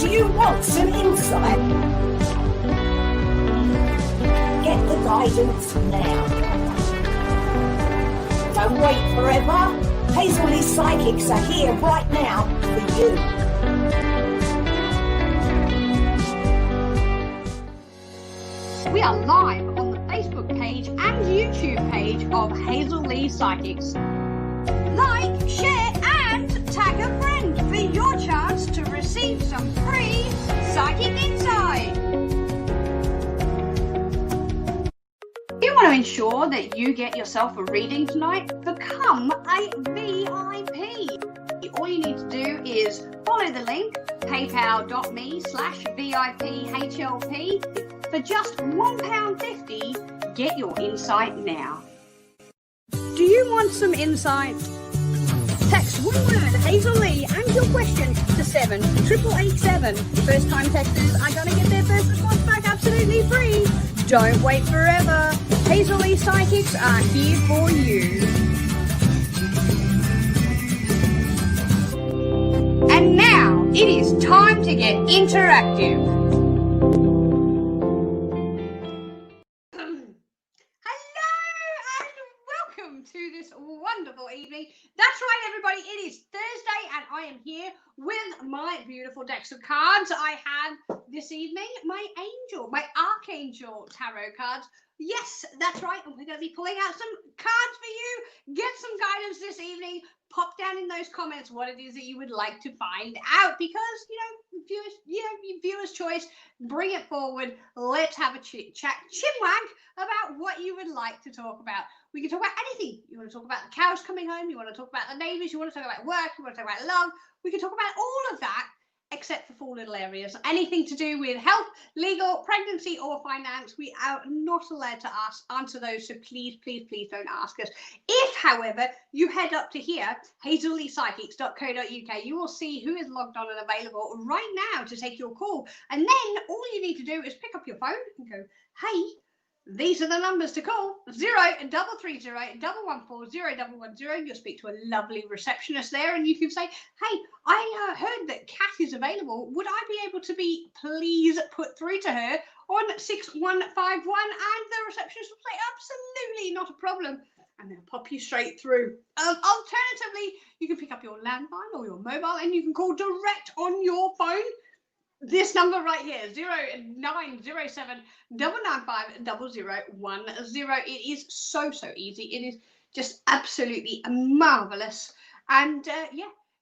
you want some insight? Get the guidance now. Don't wait forever. Hazels Psychics are here right now for you. We are live on the Facebook page and YouTube page of Hazels Psychics. Like, share, and tag a friend for your chance to receive some free psychic insight. If you want to ensure that you get yourself a reading tonight, become a VIP. All you need to do is follow the link, paypal.me/VIPHLP. For just £1.50, get your insight now. Do you want some insight? Text one word Hazel Lee and your question to 78887. First time texters are going to get their first response back absolutely free. Don't wait forever. Hazel Lee Psychics are here for you. And now it is time to get interactive. To this wonderful evening. That's right, everybody, it is Thursday and I am here with my beautiful decks of cards. I have this evening my Archangel tarot cards. Yes, that's right, and we're going to be pulling out some cards for you. Get some guidance this evening. Pop down in those comments what it is that you would like to find out, because viewers' choice. Bring it forward. Let's have a chinwag about what you would like to talk about. We can talk about anything. You want to talk about the cows coming home, you want to talk about the neighbours, you want to talk about work, you want to talk about love. We can talk about all of that except for 4 little areas. Anything to do with health, legal, pregnancy or finance, we are not allowed to answer those, so please don't ask us. If, however, you head up to here, hazelleepsychics.co.uk, you will see who is logged on and available right now to take your call. And then all you need to do is pick up your phone and go, hey, these are the numbers to call. 0330-114-0110. You'll speak to a lovely receptionist there and you can say, hey, I heard that Kat is available. Would I be able to be please put through to her on 6151? And the receptionist will say, absolutely not a problem. And they'll pop you straight through. Alternatively, you can pick up your landline or your mobile and you can call direct on your phone. This number right here, 0907 995 0010. It is so easy. It is just absolutely marvelous. And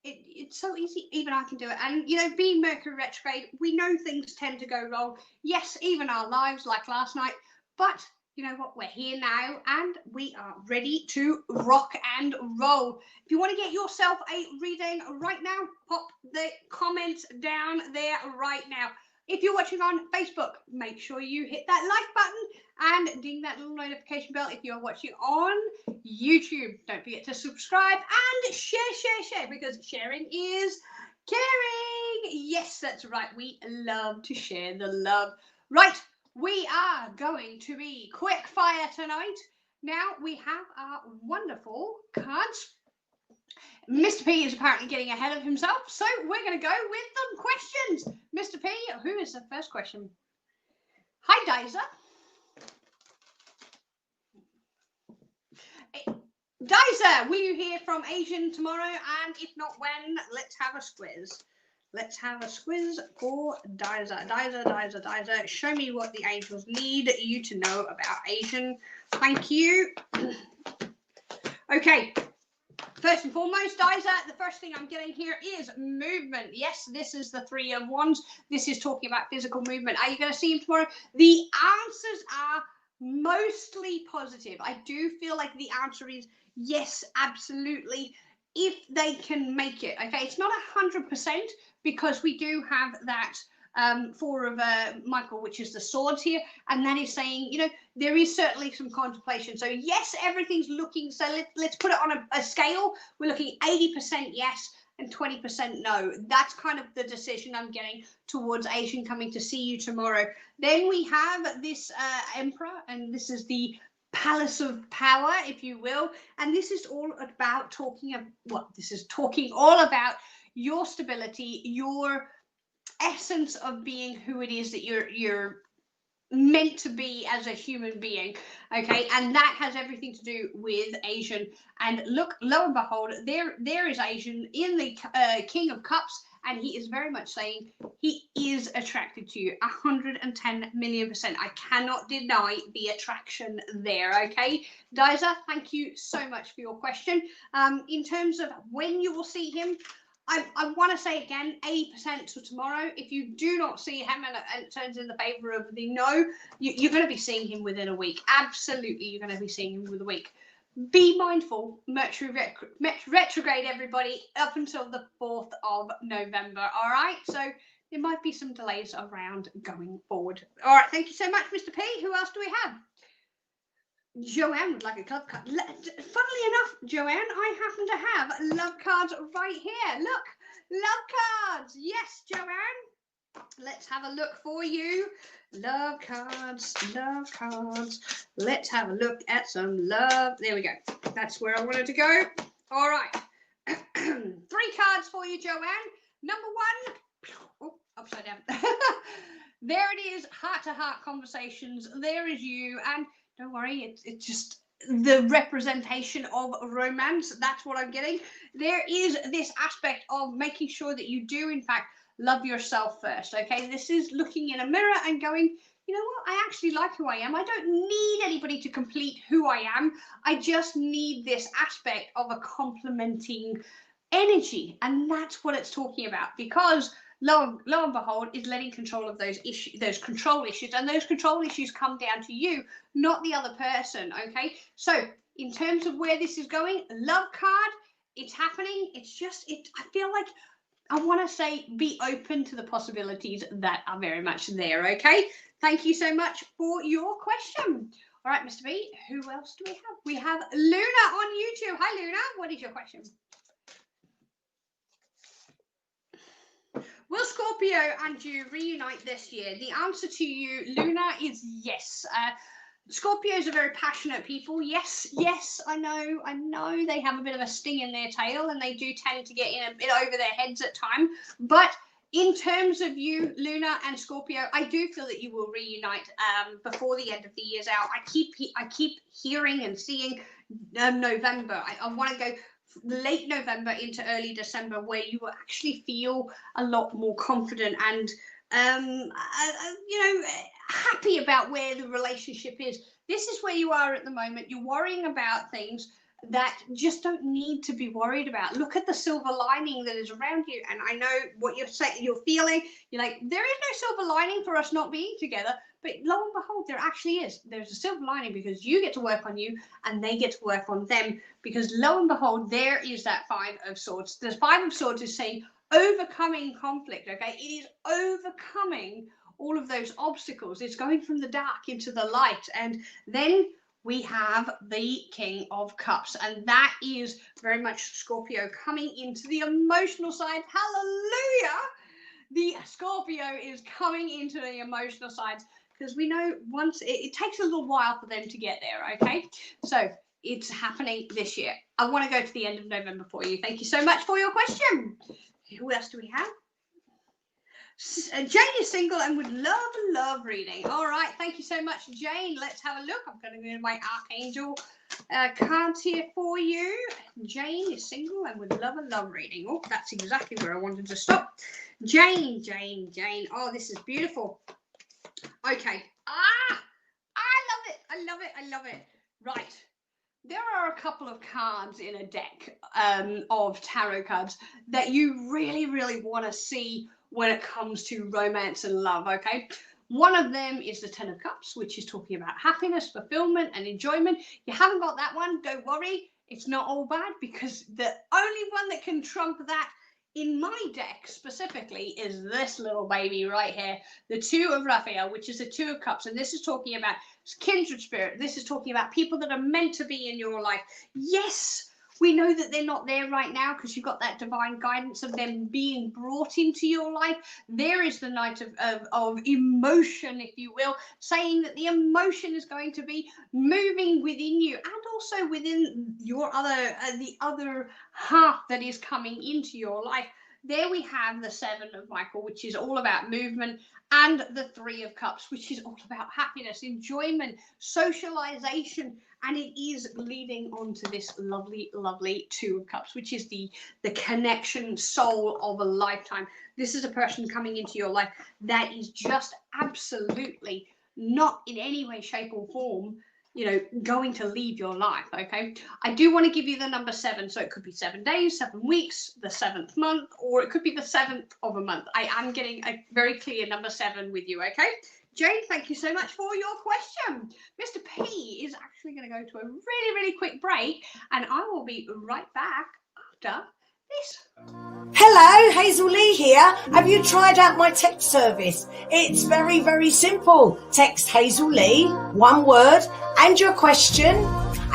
it's so easy. Even I can do it. And, being Mercury retrograde, we know things tend to go wrong. Yes, even our lives, like last night. But you know what? We're here now and we are ready to rock and roll. If you want to get yourself a reading right now, pop the comments down there right now. If you're watching on Facebook, make sure you hit that like button and ding that little notification bell. If you're watching on YouTube, don't forget to subscribe and share, because sharing is caring. Yes, that's right. We love to share the love. Right. We are going to be quick fire tonight. Now we have our wonderful cards. Mr. P is apparently getting ahead of himself, so we're going to go with some questions. Mr. P, who is the first question? Hi, Diza. Diza, will you hear from Asian tomorrow? And if not, when? Let's have a squiz. Let's have a squiz for Diza. Diza, show me what the angels need you to know about Asian. Thank you. Okay. First and foremost, Diza, the first thing I'm getting here is movement. Yes, this is the 3 of Wands. This is talking about physical movement. Are you going to see him tomorrow? The answers are mostly positive. I do feel like the answer is yes, absolutely, if they can make it. Okay, it's not 100%, because we do have that 4 of Michael, which is the swords here, and that is saying, there is certainly some contemplation. So yes, everything's looking, so let's put it on a scale. We're looking 80% yes and 20% no. That's kind of the decision I'm getting towards Asian coming to see you tomorrow. Then we have this Emperor, and this is the Palace of Power, if you will, and this is all about talking all about your stability, your essence of being who it is that you're meant to be as a human being. Okay, and that has everything to do with Asian. And look, lo and behold, there is Asian in the King of Cups, and he is very much saying he is attracted to you 110,000,000%. I cannot deny the attraction there. Okay, Diza, thank you so much for your question. In terms of when you will see him, I want to say again, 80% to tomorrow. If you do not see him and it turns in the favor of the no, you're going to be seeing him within a week. Absolutely, you're going to be seeing him within a week. Be mindful, Mercury retrograde, everybody, up until the 4th of November. All right, so there might be some delays around going forward. All right, thank you so much, Mr. P. Who else do we have? Joanne would like a club card. Funnily enough, Joanne, I happen to have love cards right here. Look, love cards. Yes, Joanne. Let's have a look for you. Love cards, love cards. Let's have a look at some love. There we go. That's where I wanted to go. All right. 3 cards for you, Joanne. Number 1. Oh, upside down. There it is. Heart-to-heart conversations. There is you. And don't worry, it's just the representation of romance. That's what I'm getting. There is this aspect of making sure that you do, in fact, love yourself first. Okay, this is looking in a mirror and going, you know what, I actually like who I am. I don't need anybody to complete who I am. I just need this aspect of a complementing energy. And that's what it's talking about, because lo and behold, is letting control of those issues, those control issues, and those control issues come down to you, not the other person. Okay, so in terms of where this is going, love card, it's happening. It's just, I feel like I want to say be open to the possibilities that are very much there. Okay, thank you so much for your question. All right, Mr. B, who else do we have? We have Luna on YouTube. Hi, Luna. What is your question? Will Scorpio and you reunite this year? The answer to you, Luna, is yes. Scorpios are very passionate people. Yes, I know they have a bit of a sting in their tail, and they do tend to get in a bit over their heads at times. But in terms of you, Luna and Scorpio, I do feel that you will reunite before the end of the year's out. I keep hearing and seeing November. I want to go late November into early December, where you will actually feel a lot more confident and happy about where the relationship is. This is where you are at the moment. You're worrying about things that just don't need to be worried about. Look at the silver lining that is around you. And I know what you're saying, you're feeling. You're like, there is no silver lining for us not being together. But lo and behold, there actually is. There's a silver lining, because you get to work on you and they get to work on them. Because lo and behold, there is that 5 of Swords. The 5 of Swords is saying overcoming conflict. Okay, it is overcoming all of those obstacles. It's going from the dark into the light. And then we have the King of Cups, and that is very much Scorpio coming into the emotional side. Hallelujah! The Scorpio is coming into the emotional sides, because we know once it takes a little while for them to get there. Okay, so it's happening this year. I want to go to the end of November for you. Thank you so much for your question. Who else do we have? Jane is single and would love reading. All right, thank you so much, Jane. Let's have a look. I'm going to go to my Archangel cards here for you. Jane is single and would love reading. Oh, that's exactly where I wanted to stop. Jane. Oh, this is beautiful. Okay. I love it. Right. There are a couple of cards in a deck of tarot cards that you really want to see when it comes to romance and love. Okay, one of them is the 10 of Cups, which is talking about happiness, fulfillment, and enjoyment. You haven't got that one, don't worry, it's not all bad, because the only one that can trump that in my deck specifically is this little baby right here, the 2 of Raphael, which is the 2 of Cups. And this is talking about kindred spirit. This is talking about people that are meant to be in your life. Yes, we know that they're not there right now, because you've got that divine guidance of them being brought into your life. There is the Knight of emotion, if you will, saying that the emotion is going to be moving within you, and also within your the other half that is coming into your life. there we have the 7 of Michael, which is all about movement, and the 3 of Cups, which is all about happiness, enjoyment, socialization, and it is leading on to this lovely, lovely 2 of Cups, which is the connection soul of a lifetime. This is a person coming into your life that is just absolutely not in any way, shape, or form, you know, going to leave your life. Okay, I do want to give you the number 7, so it could be 7 days, 7 weeks, the 7th month, or it could be the 7th of a month. I am getting a very clear number 7 with you. Okay, Jane, thank you so much for your question. Mr. P is actually going to go to a really, really quick break, and I will be right back after this. Hello, Hazel Lee here. Have you tried out my text service? It's very, very simple. Text Hazel Lee, one word, and your question,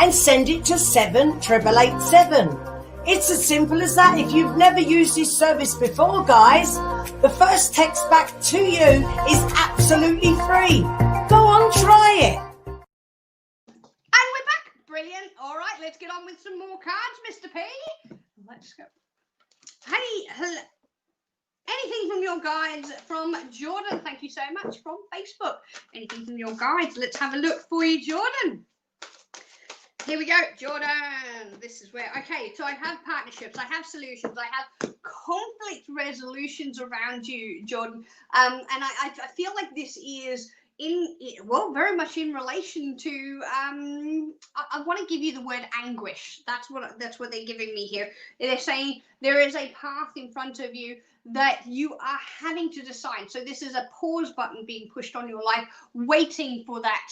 and send it to 78887. It's as simple as that. If you've never used this service before, guys, the first text back to you is absolutely free. Go on, try it. And we're back. Brilliant. All right, let's get on with some more cards, Mr. P. Let's go. Hey, anything from your guides from Jordan? Thank you so much from Facebook. Anything from your guides? Let's have a look for you, Jordan. Here we go, Jordan. This is where, okay, so I have partnerships, I have solutions, I have conflict resolutions around you, Jordan. And I feel like this is very much in relation to, I want to give you the word anguish. That's what they're giving me here. They're saying there is a path in front of you that you are having to decide. So this is a pause button being pushed on your life, waiting for that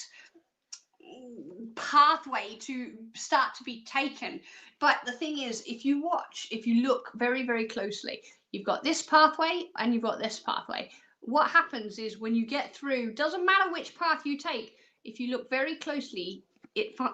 pathway to start to be taken. But the thing is, if you look very, very closely, you've got this pathway and you've got this pathway. What happens is when you get through, doesn't matter which path you take, if you look very closely,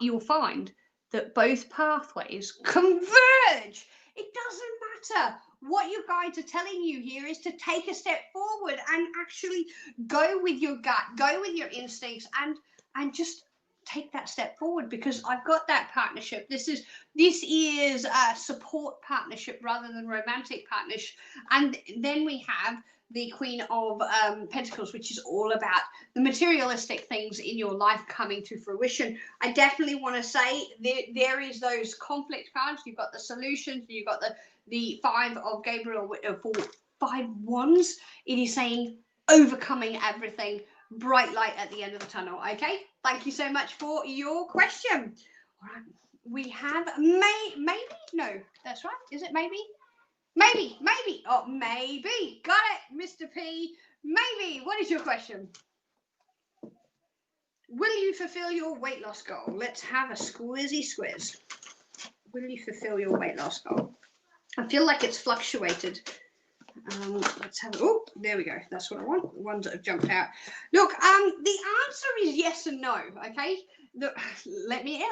you'll find that both pathways converge. It doesn't matter. What your guides are telling you here is to take a step forward and actually go with your gut, go with your instincts, and just take that step forward, because I've got that partnership. This is a support partnership rather than romantic partnership. And then we have the Queen of Pentacles, which is all about the materialistic things in your life coming to fruition. I definitely want to say there is those conflict cards. You've got the solutions. You've got the 5 of Gabriel for 5 wands. It is saying overcoming everything, bright light at the end of the tunnel. Okay, thank you so much for your question. All right, we have maybe, no, that's right. Is it maybe? Maybe. Oh, maybe. Got it, Mr. P. Maybe. What is your question? Will you fulfill your weight loss goal? Let's have a squizzy squiz. Will you fulfill your weight loss goal? I feel like it's fluctuated. Let's have, oh, there we go. That's what I want. The ones that have jumped out. Look, the answer is yes and no. Okay. Let me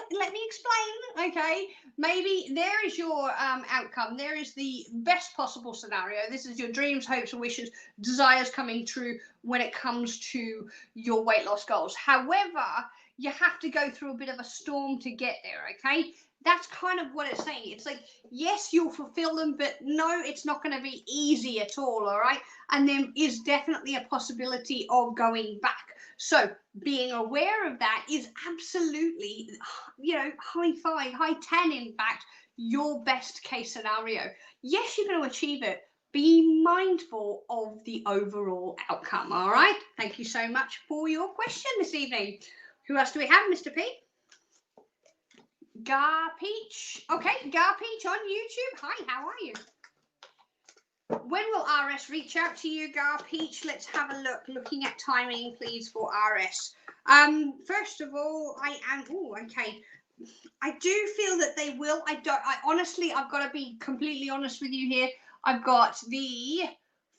explain. Okay. Maybe there is your outcome. There is the best possible scenario. This is your dreams, hopes, and wishes, desires coming true when it comes to your weight loss goals. However, you have to go through a bit of a storm to get there. Okay. That's kind of what it's saying. It's like, yes, you'll fulfill them, but no, it's not going to be easy at all. All right. And there is definitely a possibility of going back. So being aware of that is absolutely, high 5, high 10, in fact, your best case scenario. Yes, you're going to achieve it. Be mindful of the overall outcome. All right. Thank you so much for your question this evening. Who else do we have, Mr. P? Gar Peach. Okay, Gar Peach on YouTube. Hi, how are you? When will RS reach out to you, Gar Peach? Let's have a look. Looking at timing, please, for RS. First of all, okay. I do feel that they will. Honestly, I've got to be completely honest with you here. I've got the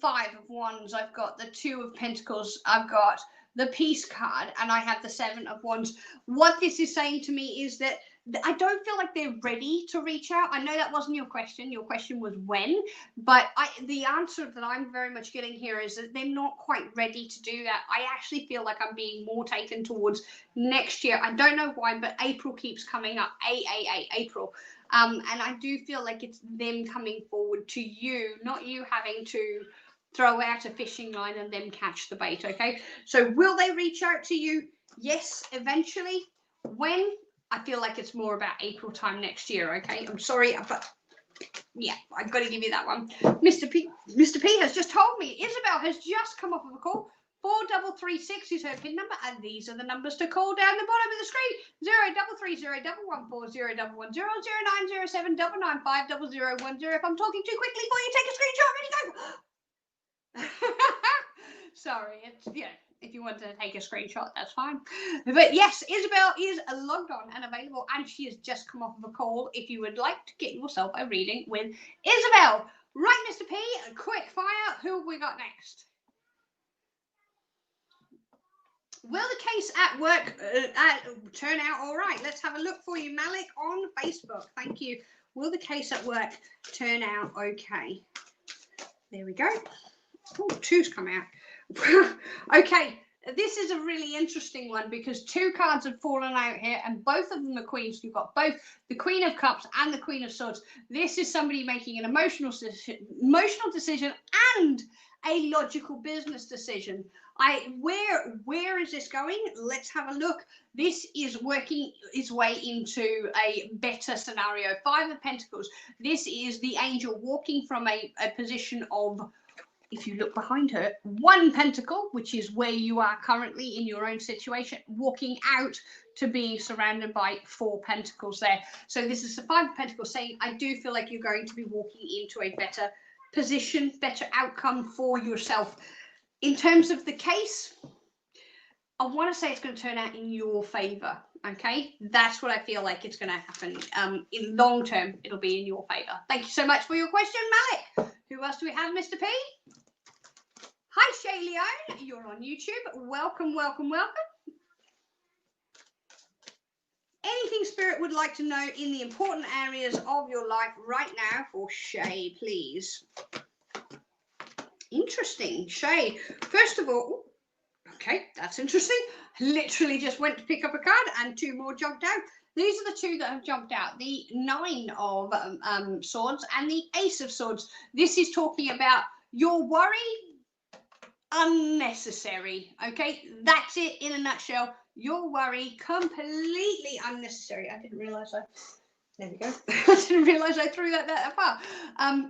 5 of Wands. I've got the 2 of Pentacles. I've got the Peace card, and I have the 7 of Wands. What this is saying to me is that I don't feel like they're ready to reach out. I know that wasn't your question. Your question was when, but the answer that I'm very much getting here is that they're not quite ready to do that. I actually feel like I'm being more taken towards next year. I don't know why, but April keeps coming up. April. And I do feel like it's them coming forward to you, not you having to throw out a fishing line and then catch the bait. Okay, so will they reach out to you? Yes, eventually. When? I feel like it's more about April time next year. Okay, I'm sorry, but yeah, I've got to give you that one. Mr. P has just told me Isabel has just come off of a call. 4336 is her PIN number, and these are the numbers to call down the bottom of the screen. 033011401110 0907995010. If I'm talking too quickly for you, take a screenshot. Ready, go. Sorry, it's if you want to take a screenshot, that's fine. But yes, Isabel is logged on and available, and she has just come off of a call. If you would like to get yourself a reading with Isabel. Right, Mr. P, quick fire. Who have we got next? Will the case at work turn out all right? Let's have a look for you, Malik, on Facebook. Thank you. Will the case at work turn out okay? There we go. Oh, two's come out. Okay, this is a really interesting one because two cards have fallen out here, and both of them are queens. You've got both the Queen of Cups and the Queen of Swords. This is somebody making an emotional decision and a logical business decision. Where is this going? Let's have a look. This is working its way into a better scenario. Five of Pentacles. This is the angel walking from a position of, if you look behind her, one pentacle, which is where you are currently in your own situation, walking out to being surrounded by four pentacles there. So this is the Five of Pentacles saying, I do feel like you're going to be walking into a better position, better outcome for yourself. In terms of the case, I want to say it's going to turn out in your favor. Okay, that's what I feel like it's going to happen. In long term, it'll be in your favor. Thank you so much for your question, Malik. Who else do we have, Mr. P? Hi, Shay Leone. You're on YouTube. Welcome, welcome, welcome. Anything Spirit would like to know in the important areas of your life right now for Shay, please? Interesting. Shay, first of all, okay, that's interesting. Literally just went to pick up a card and two more jumped out. These are the two that have jumped out. The Nine of Swords and the Ace of Swords. This is talking about your worry, unnecessary. Okay, that's it in a nutshell. Your worry, completely unnecessary. I didn't realize there we go. I didn't realize I threw that far.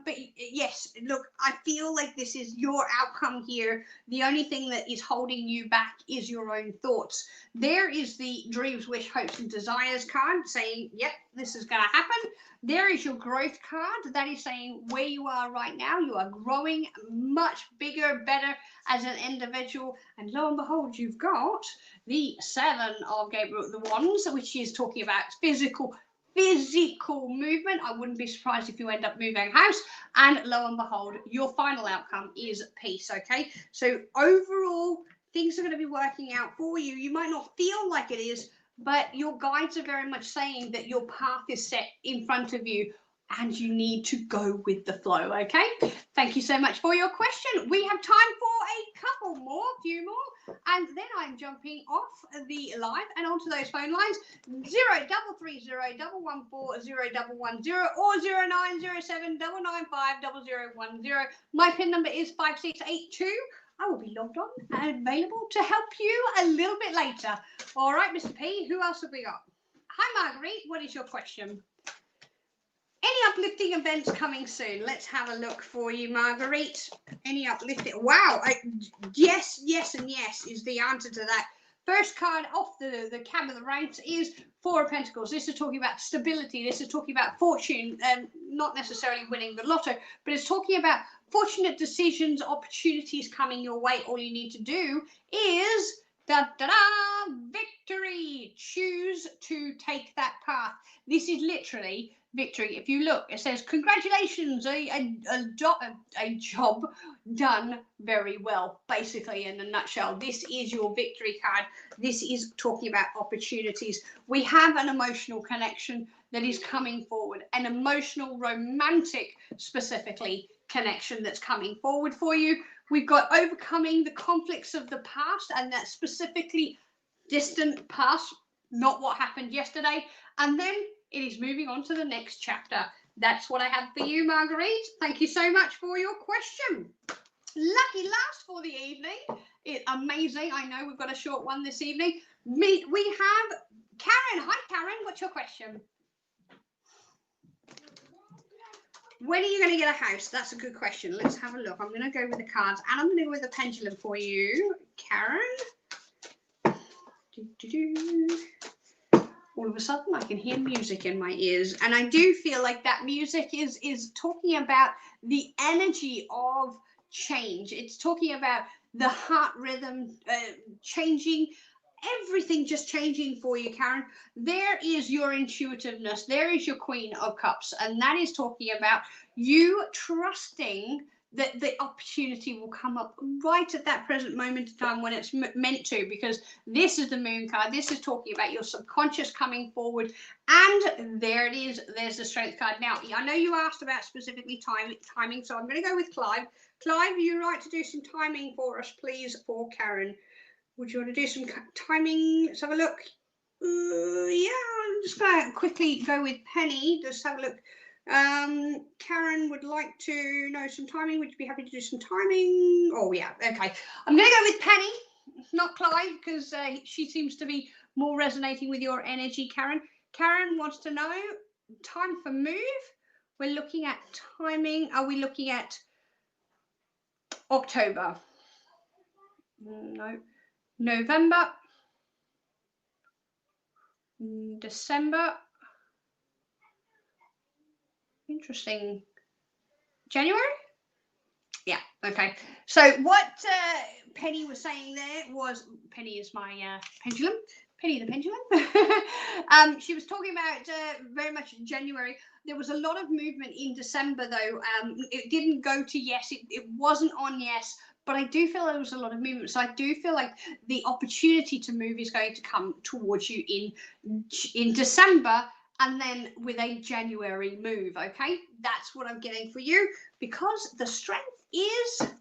But yes, look, I feel like this is your outcome here. The only thing that is holding you back is your own thoughts. There is the Dreams, Wish, Hopes and Desires card saying, yep, this is going to happen. There is your growth card. That is saying where you are right now, you are growing much bigger, better as an individual. And lo and behold, you've got the Seven of Gabriel, the Wands, which is talking about physical movement. I wouldn't be surprised if you end up moving house, and lo and behold, your final outcome is peace. Okay, so overall things are going to be working out for you. You might not feel like it is, but your guides are very much saying that your path is set in front of you and you need to go with the flow. Okay, thank you so much for your question. We have time for a few more, and then I'm jumping off the live and onto those phone lines. 0330 114 0110 or 0907 995 0010. My PIN number is 5682. I will be logged on and available to help you a little bit later. All right, Mr. P, who else have we got? Hi, Marguerite. What is your question? Any uplifting events coming soon? Let's have a look for you, Marguerite. Any uplifting? Wow. Yes, yes, and yes is the answer to that. First card off the cab of the ranks is Four of Pentacles. This is talking about stability. This is talking about fortune, not necessarily winning the lotto, but it's talking about fortunate decisions, opportunities coming your way. All you need to do is victory. Choose to take that path. This is literally victory. If you look, it says congratulations, a job done very well. Basically, in a nutshell, this is your victory card. This is talking about opportunities. We have an emotional connection that is coming forward, an emotional, romantic, specifically connection that's coming forward for you. We've got overcoming the conflicts of the past, and that specifically distant past, not what happened yesterday. And then It is moving on to the next chapter. That's what I have for you, Marguerite. Thank you so much for your question. Lucky last for the evening. Amazing. I know we've got a short one this evening. We have Karen. Hi, Karen. What's your question? When are you going to get a house? That's a good question. Let's have a look. I'm going to go with the cards and I'm going to go with the pendulum for you, Karen. All of a sudden, I can hear music in my ears. And I do feel like that music is talking about the energy of change. It's talking about the heart rhythm changing, everything just changing for you, Karen. There is your intuitiveness. There is your Queen of Cups. And that is talking about you trusting that the opportunity will come up right at that present moment in time when it's meant to, because this is the Moon card. This is talking about your subconscious coming forward. And there it is. There's the Strength card. Now, I know you asked about specifically timing, so I'm going to go with Clive. Clive, are you right to do some timing for us, please, for Karen? Would you want to do some timing? Let's have a look. Yeah, I'm just going to quickly go with Penny. Just have a look. Karen would like to know some timing. Would you be happy to do some timing? Oh, yeah. Okay. I'm going to go with Penny, not Clive, because she seems to be more resonating with your energy, Karen. Karen wants to know time for move. We're looking at timing. Are we looking at October? No. November, December, interesting, January? Yeah, okay. So what Penny was saying there was, Penny is my pendulum, Penny the pendulum. She was talking about very much January. There was a lot of movement in December though. It didn't go to yes, it wasn't on yes. But I do feel there was a lot of movement. So I do feel like the opportunity to move is going to come towards you in December and then with a January move, okay? That's what I'm getting for you because the strength is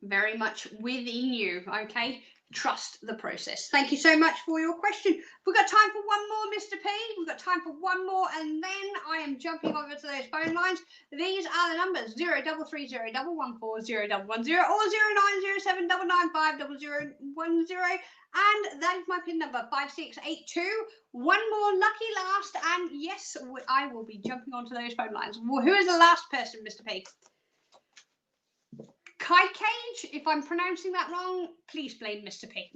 very much within you, okay? Trust the process. Thank you so much for your question. We've got time for one more, Mr. P. We've got time for one more, and then I am jumping over to those phone lines. These are the numbers 0330 114 0110 or 0907 995 and that is my pin number 5682. One more lucky last, and yes, I will be jumping onto those phone lines. Who is the last person, Mr. P? Kai Cage, if I'm pronouncing that wrong, please blame Mr. P.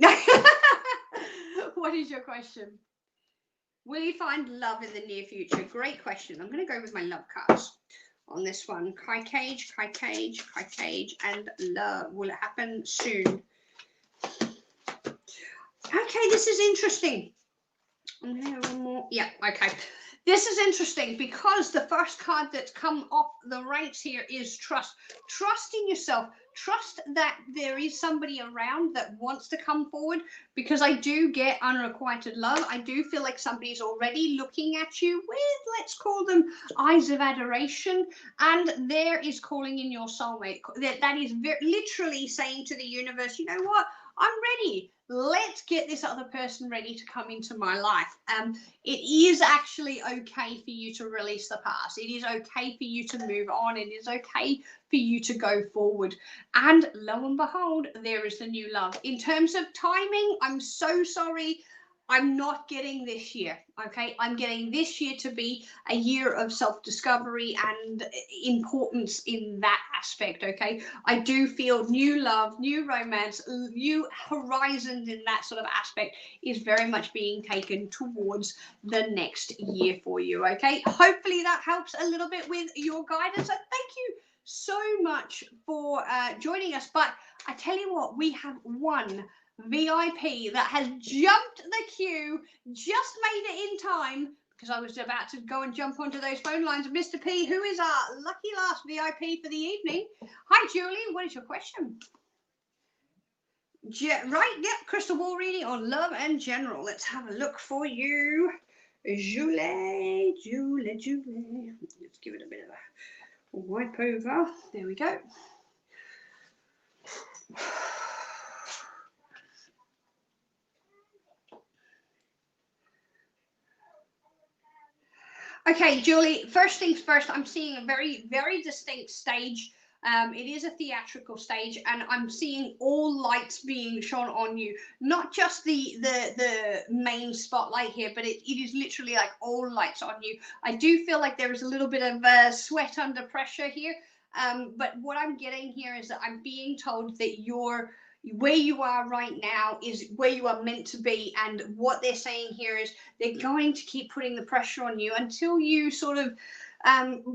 What is your question? Will you find love in the near future? Great question. I'm going to go with my love cards on this one. Kai Cage, Kai Cage, Kai Cage, and love. Will it happen soon? Okay, this is interesting. I'm going to have one more. Yeah, okay. This is interesting because the first card that's come off the ranks here is trust. Trust in yourself. Trust that there is somebody around that wants to come forward, because I do get unrequited love. I do feel like somebody's already looking at you with, let's call them, eyes of adoration, and there is calling in your soulmate. That is literally saying to the universe, you know what? I'm ready. Let's get this other person ready to come into my life. It is actually okay for you to release the past. It is okay for you to move on. It is okay for you to go forward. And lo and behold, there is the new love. In terms of timing, I'm so sorry. I'm not getting this year, okay? I'm getting this year to be a year of self-discovery and importance in that aspect, okay? I do feel new love, new romance, new horizons in that sort of aspect is very much being taken towards the next year for you, okay? Hopefully that helps a little bit with your guidance. And thank you so much for joining us. But I tell you what, we have one VIP that has jumped the queue, just made it in time, because I was about to go and jump onto those phone lines. Mr. P, who is our lucky last VIP for the evening? Hi, Julie. What is your question? Right, yep, crystal ball reading on love and general. Let's have a look for you. Julie. Let's give it a bit of a wipe over. There we go. Okay, Julie, first things first, I'm seeing a very, very distinct stage. It is a theatrical stage, and I'm seeing all lights being shone on you. Not just the main spotlight here, but it is literally like all lights on you. I do feel like there is a little bit of sweat under pressure here. But what I'm getting here is that I'm being told that where you are right now is where you are meant to be, and what they're saying here is they're going to keep putting the pressure on you until you sort of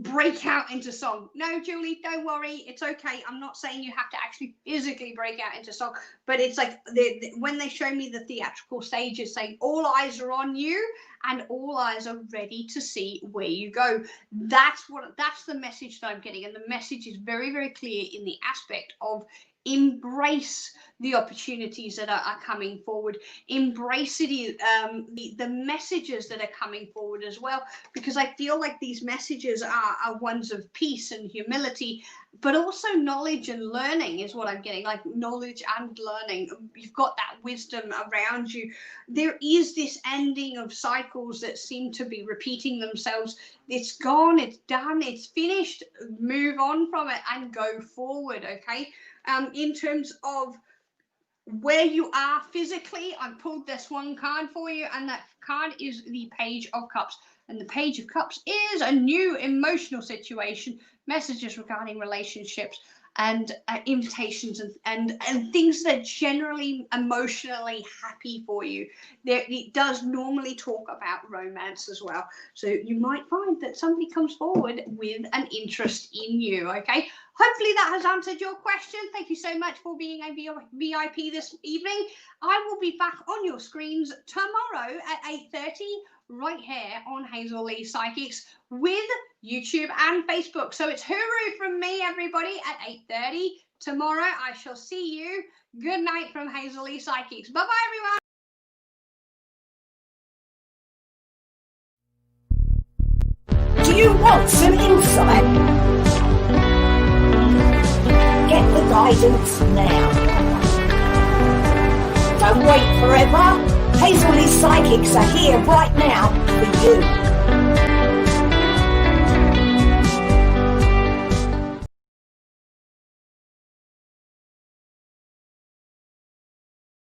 break out into song. No, Julie, don't worry, it's okay. I'm not saying you have to actually physically break out into song, but it's like when they show me the theatrical stage, it's saying all eyes are on you and all eyes are ready to see where you go. That's the message that I'm getting, and the message is very, very clear in the aspect of embrace the opportunities that are coming forward. Embrace it, the messages that are coming forward as well, because I feel like these messages are ones of peace and humility, but also knowledge and learning is what I'm getting, like knowledge and learning. You've got that wisdom around you. There is this ending of cycles that seem to be repeating themselves. It's gone, it's done, it's finished. Move on from it and go forward, okay? In terms of where you are physically, I pulled this one card for you, and that card is the Page of Cups. And the Page of Cups is a new emotional situation, messages regarding relationships, and invitations and things that are generally emotionally happy for you. It does normally talk about romance as well. So you might find that somebody comes forward with an interest in you, okay? Hopefully that has answered your question. Thank you so much for being a VIP this evening. I will be back on your screens tomorrow at 8:30 right here on Hazel Lee Psychics with YouTube and Facebook. So it's hooroo from me, everybody, at 8:30 tomorrow. I shall see you. Good night from Hazel Lee Psychics. Bye-bye, everyone. Do you want some insight? Get the guidance now. Don't wait forever. Hazel Lee Psychics are here right now for you.